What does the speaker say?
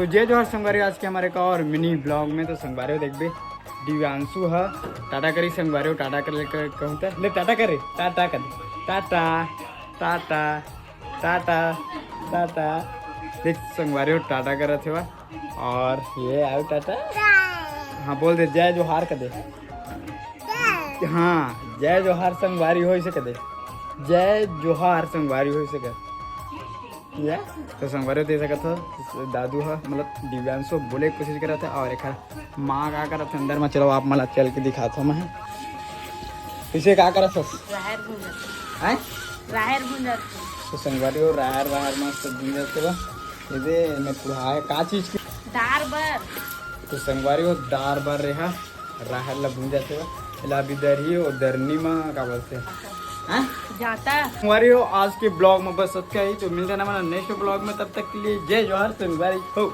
तो जय जोहर संगवारी, आज के हमारे का और मिनी ब्लॉग में तो संगवारी देख बे दिव्यांशु है टाटा करी संगवारी टाटा कर कहता ले टाटा करे टाटा कर टाटा टाटा टाटा टाटा देख संगवारी टाटा कर रहे थे और ये आयो टाटा। हाँ बोल दे जय जोहार कर दे। हाँ जय जोहार संगवारी हो सके दे जय जोहार संगवारी हो सके या तो संगवारी दे सका था दादू है मतलब दिव्यांशु बोले की कोशिश कर रहा था और एक माँ का कर रहा था अंदर में। चलो आप मला चल के दिखाता मैं इसे क्या कर रहा था तो संगवारी हो राहर राहर मस्त जाते बा ये मैं पुढ़ाए का चीज की दार बर तो संगवारी हो दार बार रहा राहर ला भून जाते बा इला बिदरही और दरनी में का बोलते हैं जाता संगवारी हो आज के ब्लॉग में बस सबका ही तो मिलते हैं हमारा नेक्स्ट ब्लॉग में। तब तक के लिए जय जोहर संगवारी हो।